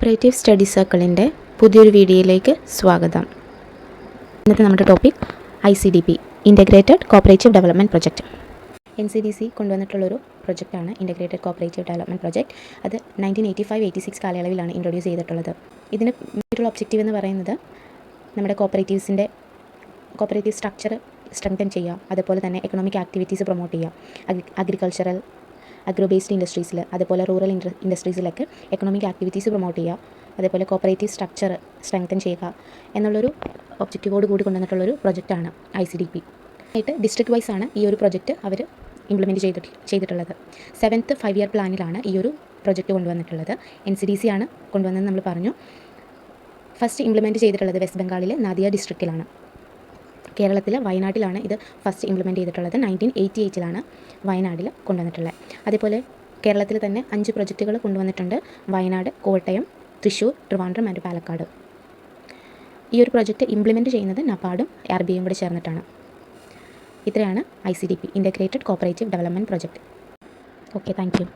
Cooperative study സർക്കിളിൻ്റെ പുതിയൊരു വീഡിയോയിലേക്ക് സ്വാഗതം. ഇന്നത്തെ നമ്മുടെ topic ICDP integrated cooperative development project. NCDC കൊണ്ടുവന്നിട്ടുള്ളൊരു പ്രൊജക്റ്റാണ് ഇൻ്റഗ്രേറ്റഡ് കോപ്പറേറ്റീവ് ഡെവലപ്മെൻറ്റ് പ്രൊജക്റ്റ്. അത് 1985-86 കാലയളവിലാണ് ഇൻട്രൊഡ്യൂസ് ചെയ്തിട്ടുള്ളത്. ഇതിന് മറ്റുള്ള ഒബ്ജക്റ്റീവ് എന്ന് പറയുന്നത് നമ്മുടെ കോപ്പറേറ്റീവ് സ്ട്രക്ചർ സ്ട്രെങ്തൻ ചെയ്യുക, അതുപോലെ തന്നെ എക്കണോമിക് ആക്ടിവിറ്റീസ് പ്രൊമോട്ട് ചെയ്യുക, അഗ്രികൾച്ചറൽ അഗ്രോ ബേസ്ഡ് ഇൻഡസ്ട്രീസിൽ, അതുപോലെ റൂറൽ ഇൻഡസ്ട്രീസിലൊക്കെ എക്കണോമിക് ആക്ടിവിറ്റീസ് പ്രൊമോട്ട് ചെയ്യുക, അതേപോലെ കോപ്പറേറ്റീവ് സ്ട്രക്ചർ സ്ട്രെങ്തൻ ചെയ്യുക എന്നുള്ളൊരു ഒബ്ജക്റ്റീവോട് കൂടി കൊണ്ടുവന്നിട്ടുള്ളൊരു പ്രൊജക്റ്റാണ് ICDP. ആയിട്ട് ഡിസ്ട്രിക്ട് വൈസ് ആണ് ഈ ഒരു പ്രൊജക്റ്റ് അവർ ഇംപ്ലിമെൻറ്റ് ചെയ്തിട്ടുള്ളത്. 7th 5-year പ്ലാനിലാണ് ഈ ഒരു പ്രൊജക്റ്റ് കൊണ്ടുവന്നിട്ടുള്ളത്. NCDC ആണ് കൊണ്ടുവന്നതെന്ന് നമ്മൾ പറഞ്ഞു. ഫസ്റ്റ് ഇംപ്ലിമെൻറ്റ് ചെയ്തിട്ടുള്ളത് വെസ്റ്റ് ബംഗാളിലെ നാദിയ ഡിസ്ട്രിക്റ്റിലാണ്. കേരളത്തിലെ വയനാട്ടിലാണ് ഇത് ഫസ്റ്റ് ഇംപ്ലിമെൻറ്റ് ചെയ്തിട്ടുള്ളത്. 1988 വയനാട്ടിൽ കൊണ്ടുവന്നിട്ടുള്ളത്. അതേപോലെ കേരളത്തിൽ തന്നെ 5 പ്രൊജക്റ്റുകൾ കൊണ്ടുവന്നിട്ടുണ്ട്. വയനാട്, കോട്ടയം, തൃശ്ശൂർ, ട്രിവാൻഡ്രം ആൻഡ് പാലക്കാട്. ഈ ഒരു പ്രൊജക്റ്റ് ഇംപ്ലിമെൻറ്റ് ചെയ്യുന്നത് നബാർഡും RBIയും കൂടി ചേർന്നിട്ടാണ്. ഇത്രയാണ് ICDP integrated cooperative development project. Okay, thank you.